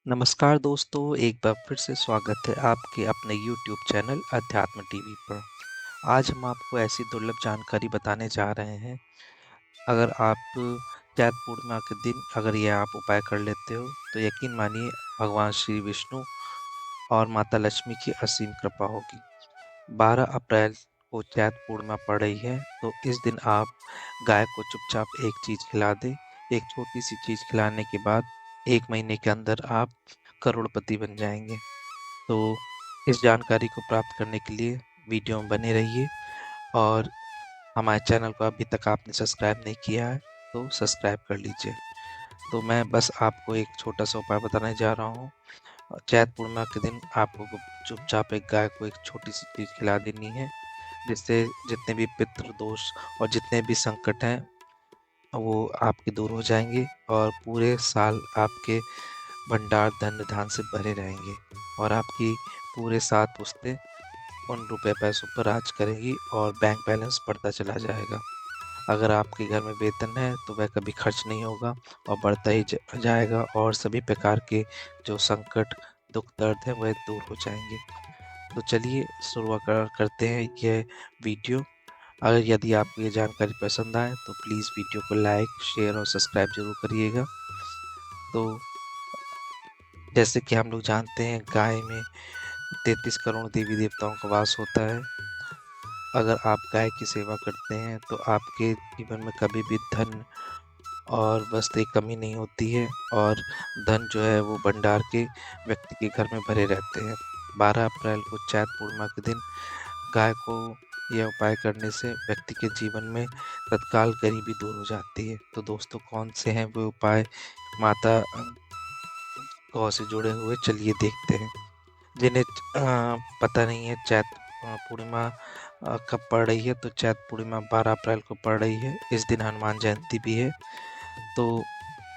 नमस्कार दोस्तों, एक बार फिर से स्वागत है आपके अपने यूट्यूब चैनल अध्यात्म टीवी पर। आज हम आपको ऐसी दुर्लभ जानकारी बताने जा रहे हैं। अगर आप चैत पूर्णिमा के दिन अगर ये आप उपाय कर लेते हो तो यकीन मानिए भगवान श्री विष्णु और माता लक्ष्मी की असीम कृपा होगी। 12 अप्रैल को चैत पूर्णिमा पड़ रही है, तो इस दिन आप गाय को चुपचाप एक चीज़ खिला दें। एक छोटी-सी चीज़ खिलाने के बाद 1 महीने के अंदर आप करोड़पति बन जाएँगे। तो इस जानकारी को प्राप्त करने के लिए वीडियो में बने रहिए और हमारे चैनल को अभी तक आपने सब्सक्राइब नहीं किया है, तो सब्सक्राइब कर लीजिए। तो मैं बस आपको एक छोटा-सा उपाय बताने जा रहा हूँ। चैत पूर्णिमा के दिन आपको चुपचाप एक गाय को एक छोटी-सी चीज़ खिला देनी है, जिससे जितने भी पितृ दोष और जितने भी संकट हैं, वो आपके दूर हो जाएँगे और पूरे साल आपके भंडार धन-धान्य से भरे रहेंगे और आपकी पूरे 7 पुश्तें उन रुपए पैसों पर राज करेंगी और बैंक बैलेंस बढ़ता चला जाएगा। अगर आपके घर में वेतन है तो वह कभी खर्च नहीं होगा और बढ़ता ही जाएगा और सभी प्रकार के जो संकट, दुःख, दर्द है वह दूर हो जाएँगे। तो चलिए शुरुआत करते हैं ये वीडियो। अगर यदि आपको ये जानकारी पसंद आए तो प्लीज़ वीडियो को लाइक, शेयर और सब्सक्राइब ज़रूर करिएगा। तो जैसे कि हम लोग जानते हैं गाय में 33 करोड़ देवी-देवताओं का वास होता है। अगर आप गाय की सेवा करते हैं तो आपके जीवन में कभी भी धन और वस्तु की कमी नहीं होती है और धन जो है वो भंडार के व्यक्ति के घर में भरे रहते हैं। 12 अप्रैल को चैत पूर्णिमा के दिन गाय को यह उपाय करने से व्यक्ति के जीवन में तत्काल गरीबी दूर हो जाती है। तो दोस्तों कौन से हैं वो उपाय माता गौ से जुड़े हुए, चलिए देखते हैं। जिन्हें पता नहीं है चैत पूर्णिमा कब पड़ रही है, तो चैत पूर्णिमा 12 अप्रैल को पड़ रही है। इस दिन हनुमान जयंती भी है। तो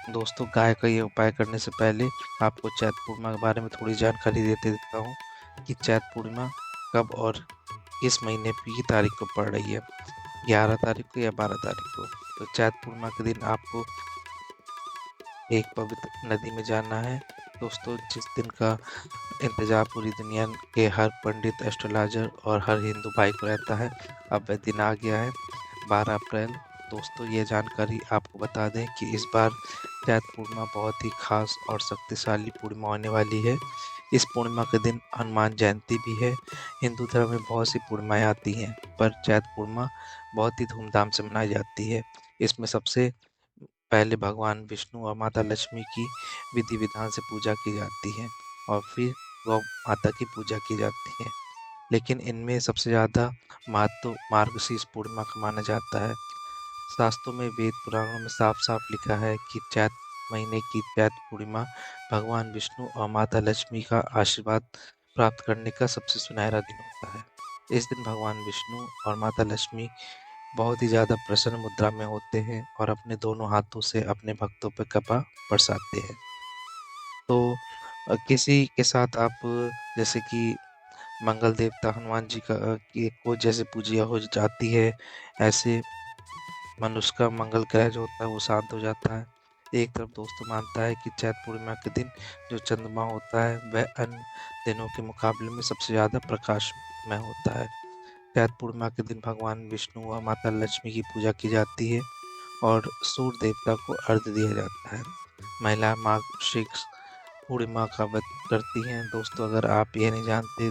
दोस्तों गाय का ये उपाय करने से पहले आपको चैत पूर्णिमा के बारे में थोड़ी जानकारी देते देता हूँ कि चैत पूर्णिमा कब और किस महीने की तारीख को पड़ रही है, 11 तारीख को या 12 तारीख को। तो चैत पूर्णिमा के दिन आपको एक पवित्र नदी में जाना है। दोस्तों जिस दिन का इंतजार पूरी दुनिया के हर पंडित, एस्ट्रोलॉजर और हर हिंदू भाई को रहता है, अब वह दिन आ गया है, 12 अप्रैल। दोस्तों ये जानकारी आपको बता दें कि इस बार चैत पूर्णिमा बहुत ही खास और शक्तिशाली पूर्णिमा होने वाली है। इस पूर्णिमा के दिन हनुमान जयंती भी है। हिंदू धर्म में बहुत सी पूर्णिमाएँ आती हैं, पर चैत पूर्णिमा बहुत ही धूमधाम से मनाई जाती है। इसमें सबसे पहले भगवान विष्णु और माता लक्ष्मी की विधि-विधान से पूजा की जाती है और फिर गौ माता की पूजा की जाती है। लेकिन इनमें सबसे ज़्यादा महत्व मार्गशीर्ष पूर्णिमा का माना जाता है। शास्त्रों में, वेद पुराणों में साफ-साफ लिखा है कि चैत महीने की चैत पूर्णिमा भगवान विष्णु और माता लक्ष्मी का आशीर्वाद प्राप्त करने का सबसे सुनहरा दिन होता है। इस दिन भगवान विष्णु और माता लक्ष्मी बहुत ही ज़्यादा प्रसन्न मुद्रा में होते हैं और अपने दोनों हाथों से अपने भक्तों पर कृपा बरसाते हैं। तो किसी के साथ आप जैसे कि मंगल देवता हनुमान जी का को जैसे पूजा हो जाती है, ऐसे मनुष्य का मंगल ग्रह जो होता है वो शांत हो जाता है। एक तरफ दोस्तों मानता है कि चैत पूर्णिमा के दिन जो चंद्रमा होता है वह अन्य दिनों के मुकाबले में सबसे ज़्यादा प्रकाशमय होता है। चैत पूर्णिमा के दिन भगवान विष्णु व माता लक्ष्मी की पूजा की जाती है और सूर्य देवता को अर्घ्य दिया जाता है। महिलाएं मार्गशीर्ष पूर्णिमा का व्रत करती हैं। दोस्तों अगर आप ये नहीं जानते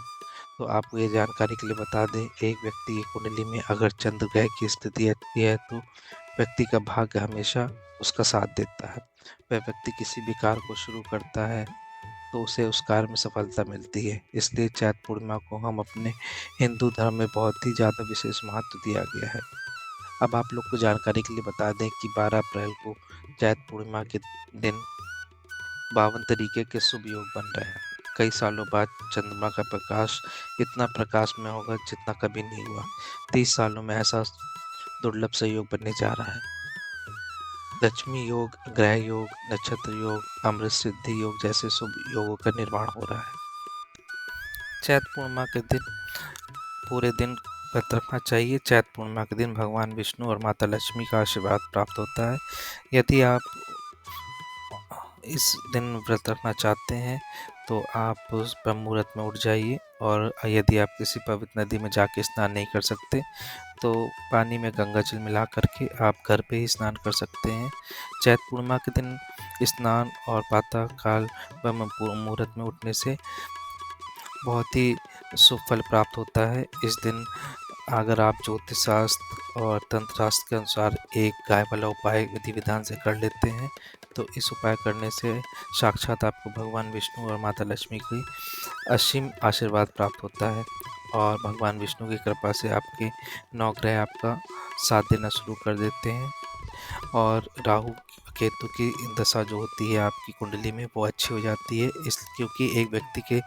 तो आपको ये जानकारी के लिए बता दें, एक व्यक्ति की कुंडली में अगर चंद्र ग्रह की स्थिति अच्छी है तो व्यक्ति का भाग्य हमेशा उसका साथ देता है। वह व्यक्ति किसी भी कार्य को शुरू करता है तो उसे उस कार्य में सफलता मिलती है। इसलिए चैत पूर्णिमा को हम अपने हिंदू धर्म में बहुत ही ज़्यादा विशेष महत्व दिया गया है। अब आप लोग को जानकारी के लिए बता दें कि 12 अप्रैल को चैत पूर्णिमा के दिन 52 तरीके के शुभ योग बन रहे हैं। कई सालों बाद चंद्रमा का प्रकाश इतना प्रकाशमय होगा जितना कभी नहीं हुआ। 30 सालों में ऐसा दुर्लभ संयोग बनने जा रहा है। लक्ष्मी योग, ग्रह योग, नक्षत्र योग, अमृत सिद्धि योग जैसे शुभ योगों का निर्माण हो रहा है। चैत पूर्णिमा के दिन पूरे दिन व्रत रखना चाहिए। चैत पूर्णिमा के दिन भगवान विष्णु और माता लक्ष्मी का आशीर्वाद प्राप्त होता है। यदि आप इस दिन व्रत रखना चाहते हैं तो आप उस ब्रह्म मुहूर्त में उठ जाइए, और यदि आप किसी पवित्र नदी में जाके स्नान नहीं कर सकते तो पानी में गंगा जल मिला करके आप घर पे ही स्नान कर सकते हैं। चैत पूर्णिमा के दिन स्नान और प्रातः काल ब्रह्म मुहूर्त में उठने से बहुत ही शुभ फल प्राप्त होता है। इस दिन अगर आप ज्योतिष शास्त्र और तंत्र शास्त्र के अनुसार एक गाय वाला उपाय विधि विधान से कर लेते हैं तो इस उपाय करने से साक्षात आपको भगवान विष्णु और माता लक्ष्मी की असीम आशीर्वाद प्राप्त होता है, और भगवान विष्णु की कृपा से आपके नवग्रह आपका साथ देना शुरू कर देते हैं, और राहु केतु की दशा जो होती है आपकी कुंडली में वो अच्छी हो जाती है। इस क्योंकि एक व्यक्ति के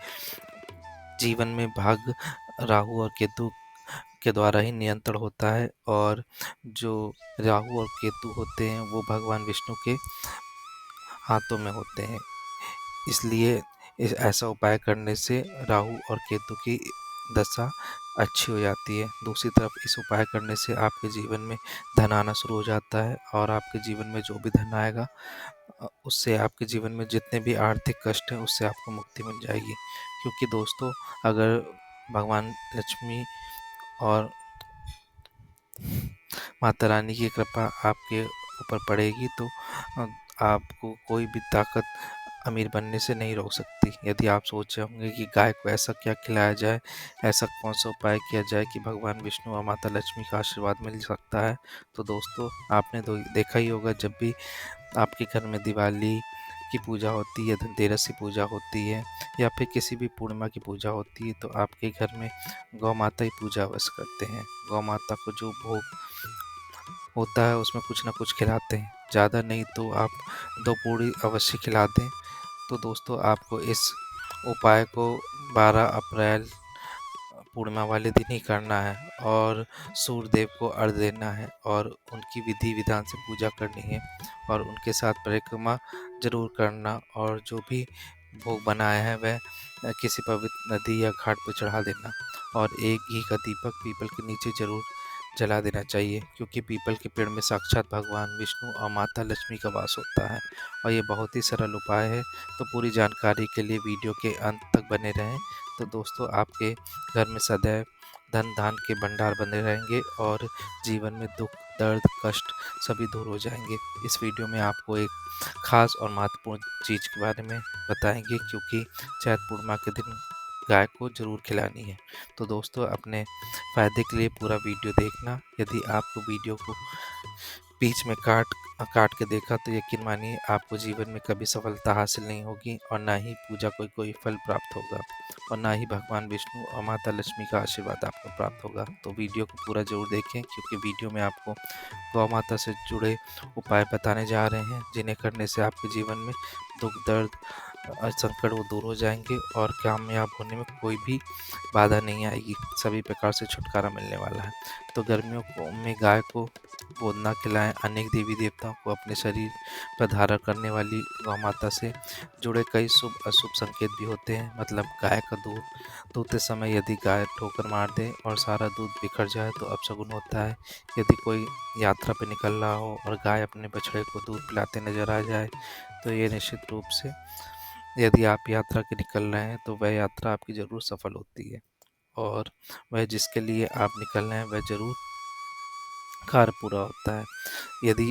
जीवन में भाग्य राहु और केतु के द्वारा ही नियंत्रण होता है, और जो राहु और केतु होते हैं वो भगवान विष्णु के हाथों में होते हैं। इसलिए ऐसा उपाय करने से राहु और केतु की दशा अच्छी हो जाती है। दूसरी तरफ इस उपाय करने से आपके जीवन में धन आना शुरू हो जाता है, और आपके जीवन में जो भी धन आएगा उससे आपके जीवन में जितने भी आर्थिक कष्ट हैं उससे आपको मुक्ति मिल जाएगी। क्योंकि दोस्तों, अगर भगवान लक्ष्मी और माता रानी की कृपा आपके ऊपर पड़ेगी तो आपको कोई भी ताकत अमीर बनने से नहीं रोक सकती। यदि आप सोच रहे होंगे कि गाय को ऐसा क्या खिलाया जाए, ऐसा कौन सा उपाय किया जाए कि भगवान विष्णु और माता लक्ष्मी का आशीर्वाद मिल सकता है, तो दोस्तों आपने देखा ही होगा, जब भी आपके घर में दिवाली की पूजा होती है, धनतेरस की पूजा होती है, या फिर किसी भी पूर्णिमा की पूजा होती है तो आपके घर में गौ माता की पूजा अवश्य करते हैं। गौ माता को जो भोग होता है उसमें कुछ ना कुछ खिलाते हैं, ज़्यादा नहीं तो आप 2 पूड़ी अवश्य खिला दें। तो दोस्तों, आपको इस उपाय को 12 अप्रैल पूर्णिमा वाले दिन ही करना है, और सूर्य देव को अर्घ्य देना है, और उनकी विधि विधान से पूजा करनी है, और उनके साथ परिक्रमा जरूर करना, और जो भी भोग बनाया है वह किसी पवित्र नदी या घाट पर चढ़ा देना, और एक घी का दीपक पीपल के नीचे जरूर जला देना चाहिए, क्योंकि पीपल के पेड़ में साक्षात भगवान विष्णु और माता लक्ष्मी का वास होता है, और ये बहुत ही सरल उपाय है। तो पूरी जानकारी के लिए वीडियो के अंत तक बने रहें। तो दोस्तों, आपके घर में सदैव धन धान के भंडार बने रहेंगे, और जीवन में दुख दर्द कष्ट सभी दूर हो जाएंगे। इस वीडियो में आपको एक खास और महत्वपूर्ण चीज़ के बारे में बताएंगे, क्योंकि चैत पूर्णिमा के दिन गाय को जरूर खिलानी है। तो दोस्तों, अपने फ़ायदे के लिए पूरा वीडियो देखना। यदि आपको वीडियो को बीच में काट काट के देखा तो यकीन मानिए आपको जीवन में कभी सफलता हासिल नहीं होगी, और ना ही पूजा कोई फल प्राप्त होगा, और ना ही भगवान विष्णु और माता लक्ष्मी का आशीर्वाद आपको प्राप्त होगा। तो वीडियो को पूरा जरूर देखें, क्योंकि वीडियो में आपको गौ माता से जुड़े उपाय बताने जा रहे हैं, जिन्हें करने से आपके जीवन में दुख दर्द संकट वो दूर हो जाएंगे, और कामयाब होने में कोई भी बाधा नहीं आएगी। सभी प्रकार से छुटकारा मिलने वाला है। तो गर्मियों में गाय को गोदना खिलाएं। अनेक देवी देवताओं को अपने शरीर पर धारण करने वाली गौ माता से जुड़े कई शुभ अशुभ संकेत भी होते हैं। मतलब गाय का दूध दूहते समय यदि गाय ठोकर मार दे और सारा दूध बिखर जाए तो अपशगुन होता है। यदि कोई यात्रा पर निकल रहा हो और गाय अपने बछड़े को दूध पिलाते नजर आ जाए तो ये निश्चित रूप से, यदि आप यात्रा के निकल रहे हैं तो वह यात्रा आपकी ज़रूर सफल होती है, और वह जिसके लिए आप निकल रहे हैं वह ज़रूर कार्य पूरा होता है। यदि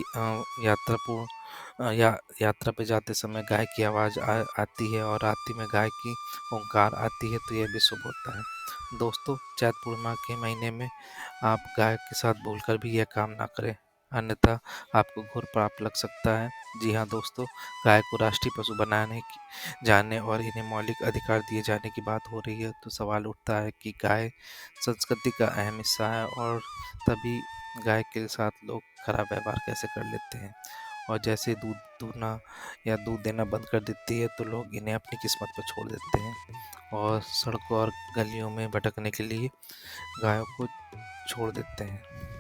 यात्रा पे जाते समय गाय की आवाज़ आती है और रात्रि में गाय की ओंकार आती है तो यह भी शुभ होता है। दोस्तों, चैत पूर्णिमा के महीने में आप गाय के साथ बोलकर भी यह काम ना करें, अन्यथा आपको घोर पाप लग सकता है। जी हाँ दोस्तों, गाय को राष्ट्रीय पशु बनाने की जाने और इन्हें मौलिक अधिकार दिए जाने की बात हो रही है तो सवाल उठता है कि गाय संस्कृति का अहम हिस्सा है, और तभी गाय के साथ लोग खराब व्यवहार कैसे कर लेते हैं, और जैसे दूध दूहना या दूध देना बंद कर देती है तो लोग इन्हें अपनी किस्मत पर छोड़ देते हैं, और सड़कों और गलियों में भटकने के लिए गायों को छोड़ देते हैं।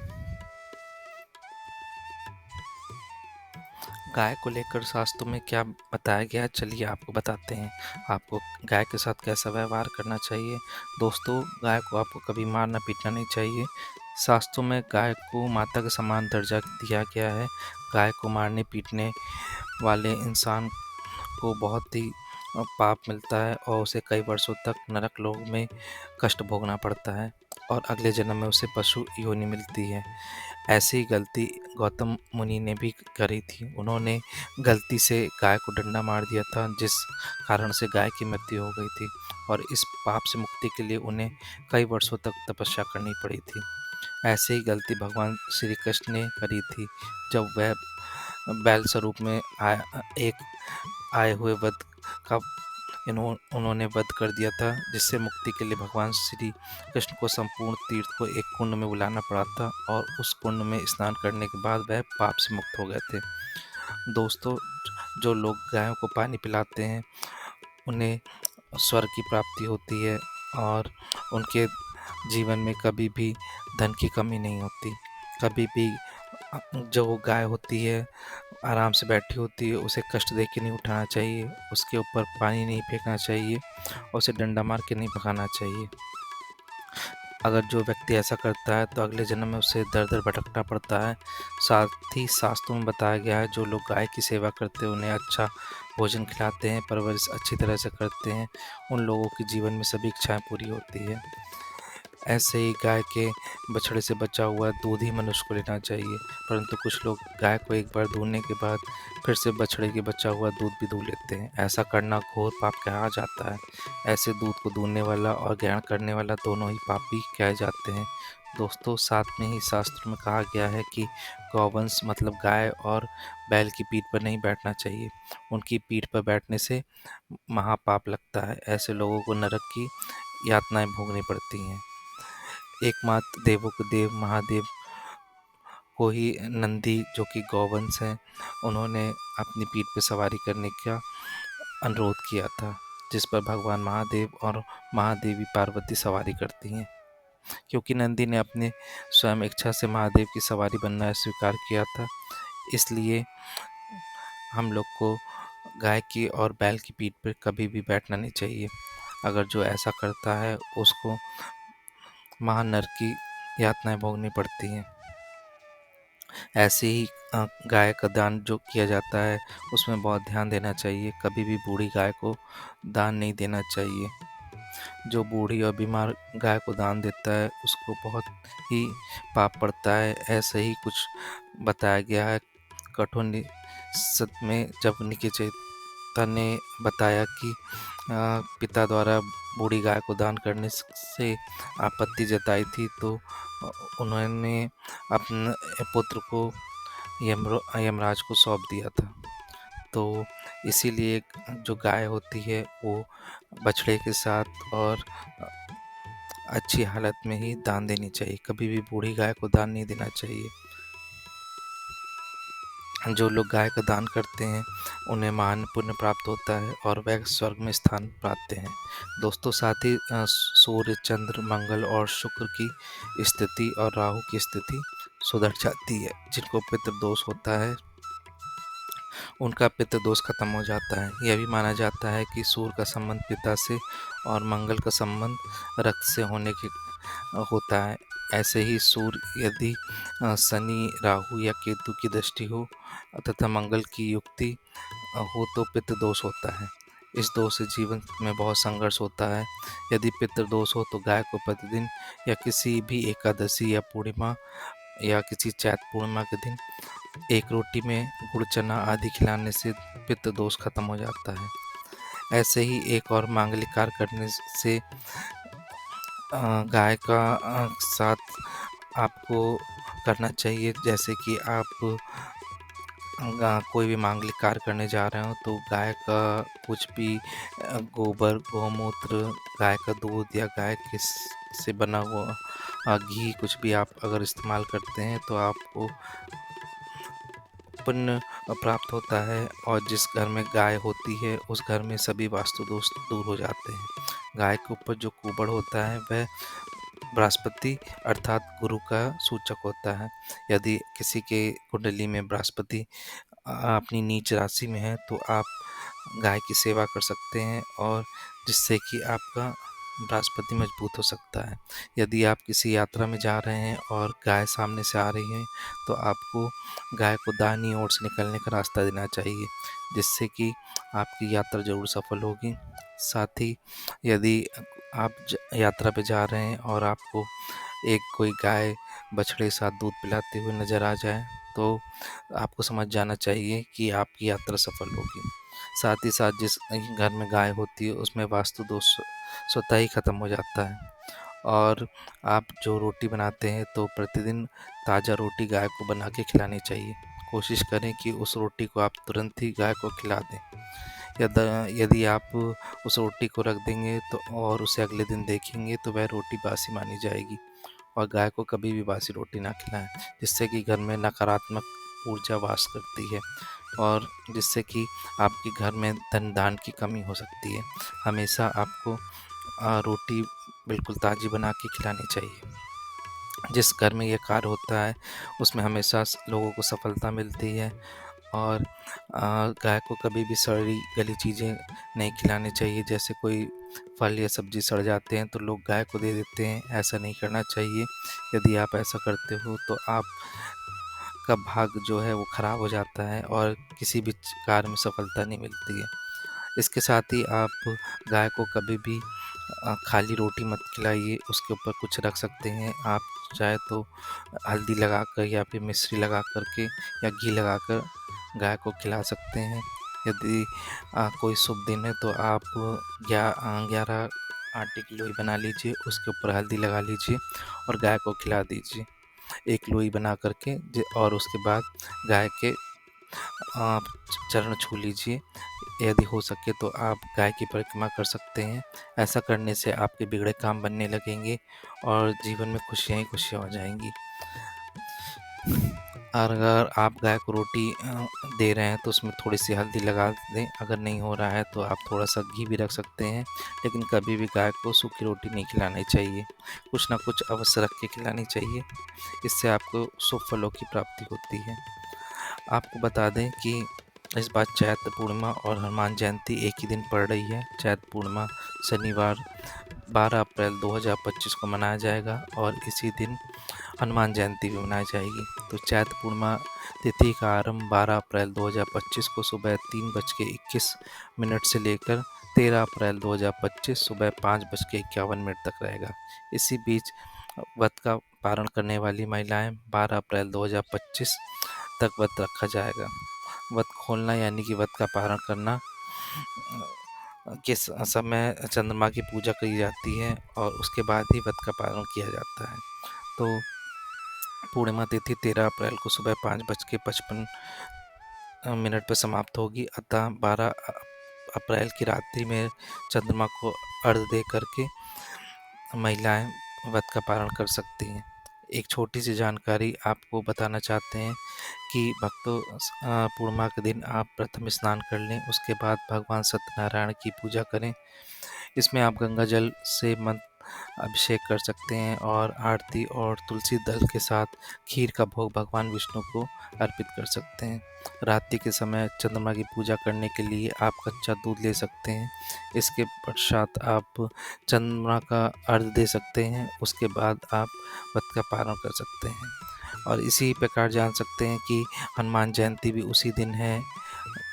गाय को लेकर शास्त्रों में क्या बताया गया है, चलिए आपको बताते हैं। आपको गाय के साथ कैसा व्यवहार करना चाहिए। दोस्तों, गाय को आपको कभी मारना पीटना नहीं चाहिए। शास्त्रों में गाय को माता के समान दर्जा दिया गया है। गाय को मारने पीटने वाले इंसान को बहुत ही पाप मिलता है और उसे कई वर्षों तक नरक लोक में कष्ट भोगना पड़ता है और अगले जन्म में उसे पशु योनि मिलती है। ऐसी ही गलती गौतम मुनि ने भी करी थी। उन्होंने गलती से गाय को डंडा मार दिया था, जिस कारण से गाय की मृत्यु हो गई थी और इस पाप से मुक्ति के लिए उन्हें कई वर्षों तक तपस्या करनी पड़ी थी। ऐसे ही गलती भगवान श्री कृष्ण ने करी थी जब वह बैल स्वरूप में एक आए हुए वध का उन्होंने वध कर दिया था, जिससे मुक्ति के लिए भगवान श्री कृष्ण को संपूर्ण तीर्थ को एक कुंड में बुलाना पड़ा था और उस कुंड में स्नान करने के बाद वह पाप से मुक्त हो गए थे। दोस्तों, जो लोग गायों को पानी पिलाते हैं उन्हें स्वर्ग की प्राप्ति होती है और उनके जीवन में कभी भी धन की कमी नहीं होती। कभी भी जो गाय होती है आराम से बैठी होती है, उसे कष्ट दे के नहीं उठाना चाहिए, उसके ऊपर पानी नहीं फेंकना चाहिए और उसे डंडा मार के नहीं भगाना चाहिए। अगर जो व्यक्ति ऐसा करता है तो अगले जन्म में उसे दर दर भटकना पड़ता है। साथ ही शास्त्रों में बताया गया है, जो लोग गाय की सेवा करते हैं, उन्हें अच्छा भोजन खिलाते हैं, परवरिश अच्छी तरह से करते हैं, उन लोगों के जीवन में सभी इच्छाएं पूरी होती है। ऐसे ही गाय के बछड़े से बचा हुआ दूध ही मनुष्य को लेना चाहिए, परंतु कुछ लोग गाय को एक बार दूहने के बाद फिर से बछड़े के बचा हुआ दूध भी दूह लेते हैं। ऐसा करना घोर पाप कहा जाता है। ऐसे दूध को दूहने वाला और ग्रहण करने वाला दोनों ही पापी कहे जाते हैं। दोस्तों, साथ में ही शास्त्र में कहा गया है कि गौवंश मतलब गाय और बैल की पीठ पर नहीं बैठना चाहिए। उनकी पीठ पर बैठने से महापाप लगता है। ऐसे लोगों को नरक की यातनाएं भोगनी पड़ती हैं। एकमात्र देवों के देव महादेव को ही नंदी, जो कि गौवंश हैं, उन्होंने अपनी पीठ पर सवारी करने का अनुरोध किया था, जिस पर भगवान महादेव और महादेवी पार्वती सवारी करती हैं। क्योंकि नंदी ने अपने स्वयं इच्छा से महादेव की सवारी बनना स्वीकार किया था, इसलिए हम लोग को गाय की और बैल की पीठ पर कभी भी बैठना नहीं चाहिए। अगर जो ऐसा करता है उसको महानरक की यातनाएं भोगनी पड़ती हैं। ऐसे ही गाय का दान जो किया जाता है उसमें बहुत ध्यान देना चाहिए। कभी भी बूढ़ी गाय को दान नहीं देना चाहिए। जो बूढ़ी और बीमार गाय को दान देता है उसको बहुत ही पाप पड़ता है। ऐसे ही कुछ बताया गया है कठोपनिषद में, जब निकेचेता ने बताया कि पिता द्वारा बूढ़ी गाय को दान करने से आपत्ति जताई थी, तो उन्होंने अपने पुत्र को यमराज को सौंप दिया था। तो इसीलिए जो गाय होती है वो बछड़े के साथ और अच्छी हालत में ही दान देनी चाहिए। कभी भी बूढ़ी गाय को दान नहीं देना चाहिए। जो लोग गाय का दान करते हैं उन्हें महान पुण्य प्राप्त होता है और वह स्वर्ग में स्थान पाते हैं। दोस्तों, साथ ही सूर्य, चंद्र, मंगल और शुक्र की स्थिति और राहु की स्थिति सुधर जाती है। जिनको पितृ दोष होता है उनका पितृ दोष खत्म हो जाता है। यह भी माना जाता है कि सूर्य का संबंध पिता से और मंगल का संबंध रक्त से होने के होता है। ऐसे ही सूर्य यदि शनि, राहु या केतु की दृष्टि हो तथा मंगल की युक्ति हो तो पितृ दोष होता है। इस दोष से जीवन में बहुत संघर्ष होता है। यदि पितृ दोष हो तो गाय को प्रतिदिन या किसी भी एकादशी या पूर्णिमा या किसी चैत्र पूर्णिमा के दिन एक रोटी में गुड़, चना आदि खिलाने से पित्त दोष खत्म हो जाता है। ऐसे ही एक और मांगलिक कार्य करने से गाय का साथ आपको करना चाहिए। जैसे कि आप कोई भी मांगलिक कार्य करने जा रहे हो तो गाय का कुछ भी गोबर, गौमूत्र, गाय का दूध या गाय के से बना हुआ घी कुछ भी आप अगर इस्तेमाल करते हैं तो आपको पुण्य प्राप्त होता है और जिस घर में गाय होती है उस घर में सभी वास्तु दोष दूर हो जाते हैं। गाय के ऊपर जो कुबड़ होता है वह बृहस्पति अर्थात गुरु का सूचक होता है। यदि किसी के कुंडली में बृहस्पति अपनी नीच राशि में है तो आप गाय की सेवा कर सकते हैं और जिससे कि आपका बृहस्पति मजबूत हो सकता है। यदि आप किसी यात्रा में जा रहे हैं और गाय सामने से आ रही है तो आपको गाय को दाहिनी ओर से निकलने का रास्ता देना चाहिए, जिससे कि आपकी यात्रा ज़रूर सफल होगी। साथ ही यदि आप यात्रा पे जा रहे हैं और आपको एक कोई गाय बछड़े के साथ दूध पिलाते हुए नज़र आ जाए तो आपको समझ जाना चाहिए कि आपकी यात्रा सफल होगी। साथ ही साथ जिस घर में गाय होती है उसमें वास्तु दोष स्वतः ही ख़त्म हो जाता है। और आप जो रोटी बनाते हैं तो प्रतिदिन ताज़ा रोटी गाय को बना के खिलानी चाहिए। कोशिश करें कि उस रोटी को आप तुरंत ही गाय को खिला दें। यदि आप उस रोटी को रख देंगे तो और उसे अगले दिन देखेंगे तो वह रोटी बासी मानी जाएगी। और गाय को कभी भी बासी रोटी ना खिलाएं, जिससे कि घर में नकारात्मक ऊर्जा वास करती है और जिससे कि आपके घर में धन दान की कमी हो सकती है। हमेशा आपको रोटी बिल्कुल ताज़ी बना के खिलानी चाहिए। जिस घर में ये कार्य होता है उसमें हमेशा लोगों को सफलता मिलती है। और गाय को कभी भी सड़ी गली चीज़ें नहीं खिलानी चाहिए। जैसे कोई फल या सब्जी सड़ जाते हैं तो लोग गाय को दे देते हैं, ऐसा नहीं करना चाहिए। यदि आप ऐसा करते हो तो आपका भाग्य जो है वो खराब हो जाता है और किसी भी कार्य में सफलता नहीं मिलती है। इसके साथ ही आप गाय को कभी भी खाली रोटी मत खिलाइए, उसके ऊपर कुछ रख सकते हैं। आप चाहे तो हल्दी लगाकर या फिर मिश्री लगा कर के या घी लगाकर गाय को खिला सकते हैं। यदि कोई शुभ दिन है तो आप 11 आटे की लोई बना लीजिए, उसके ऊपर हल्दी लगा लीजिए और गाय को खिला दीजिए एक लोई बना करके। और उसके बाद गाय के आप चरण छू लीजिए। यदि हो सके तो आप गाय की परिक्रमा कर सकते हैं। ऐसा करने से आपके बिगड़े काम बनने लगेंगे और जीवन में खुशियाँ ही खुशियाँ हो जाएंगी। और अगर आप गाय को रोटी दे रहे हैं तो उसमें थोड़ी सी हल्दी लगा दें। अगर नहीं हो रहा है तो आप थोड़ा सा घी भी रख सकते हैं, लेकिन कभी भी गाय को सूखी रोटी नहीं खिलानी चाहिए। कुछ ना कुछ अवश्य रख के खिलानी चाहिए, इससे आपको शुभ फलों की प्राप्ति होती है। आपको बता दें कि इस बार चैत्र पूर्णिमा और हनुमान जयंती एक ही दिन पड़ रही है। चैत्र पूर्णिमा शनिवार 12 अप्रैल 2025 को मनाया जाएगा और इसी दिन हनुमान जयंती भी मनाई जाएगी। तो चैत्र पूर्णिमा तिथि का आरंभ 12 अप्रैल 2025 को सुबह 3:21 से लेकर 13 अप्रैल 2025 सुबह 5:51 तक रहेगा। इसी बीच व्रत का पारण करने वाली महिलाएं 12 अप्रैल 2025 तक व्रत रखा जाएगा। व्रत खोलना यानी कि व्रत का पारण करना के समय चंद्रमा की पूजा की जाती है और उसके बाद ही व्रत का पारण किया जाता है। तो पूर्णिमा तिथि 13 अप्रैल को सुबह 5:55 पर समाप्त होगी। अतः 12 अप्रैल की रात्रि में चंद्रमा को अर्घ्य दे करके महिलाएं व्रत का पारण कर सकती हैं। एक छोटी सी जानकारी आपको बताना चाहते हैं कि भक्तों, पूर्णिमा के दिन आप प्रथम स्नान कर लें, उसके बाद भगवान सत्यनारायण की पूजा करें। इसमें आप गंगा जल से मंत्र अभिषेक कर सकते हैं और आरती और तुलसी दल के साथ खीर का भोग भगवान विष्णु को अर्पित कर सकते हैं। रात्रि के समय चंद्रमा की पूजा करने के लिए आप कच्चा दूध ले सकते हैं। इसके पश्चात आप चंद्रमा का अर्घ्य दे सकते हैं, उसके बाद आप व्रत का पारण कर सकते हैं। और इसी प्रकार जान सकते हैं कि हनुमान जयंती भी उसी दिन है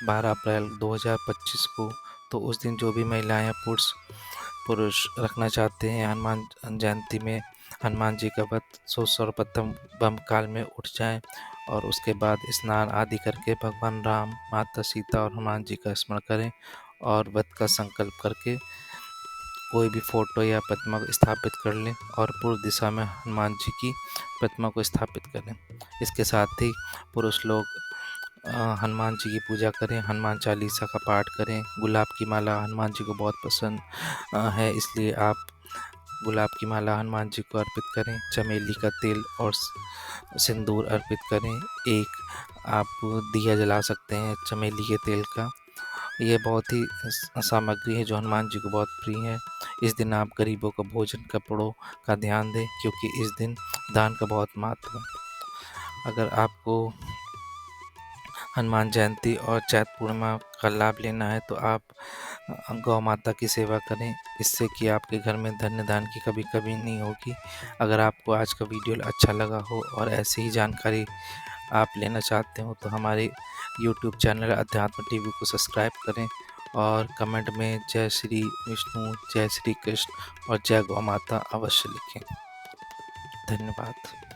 12 अप्रैल 2025 को। तो उस दिन जो भी महिलाएं पुरुष रखना चाहते हैं हनुमान जयंती में हनुमान जी का व्रत, सो सर्वप्रथम ब्रह्म काल में उठ जाएं और उसके बाद स्नान आदि करके भगवान राम, माता सीता और हनुमान जी का स्मरण करें और व्रत का संकल्प करके कोई भी फोटो या प्रतिमा को स्थापित कर लें और पूर्व दिशा में हनुमान जी की प्रतिमा को स्थापित करें। इसके साथ ही पुरुष लोग हनुमान जी की पूजा करें, हनुमान चालीसा का पाठ करें। गुलाब की माला हनुमान जी को बहुत पसंद है, इसलिए आप गुलाब की माला हनुमान जी को अर्पित करें। चमेली का तेल और सिंदूर अर्पित करें। एक आप दिया जला सकते हैं चमेली के तेल का। ये बहुत ही सामग्री है जो हनुमान जी को बहुत प्रिय है। इस दिन आप गरीबों को भोजन, कपड़ों का ध्यान दें, क्योंकि इस दिन दान का बहुत महत्व है। अगर आपको हनुमान जयंती और चैत पूर्णिमा का लाभ लेना है तो आप गौ माता की सेवा करें। इससे कि आपके घर में धन्य धान्य की कभी कभी नहीं होगी। अगर आपको आज का वीडियो अच्छा लगा हो और ऐसी ही जानकारी आप लेना चाहते हो तो हमारे यूट्यूब चैनल अध्यात्म टीवी को सब्सक्राइब करें और कमेंट में जय श्री विष्णु, जय श्री कृष्ण और जय गौ माता अवश्य लिखें। धन्यवाद।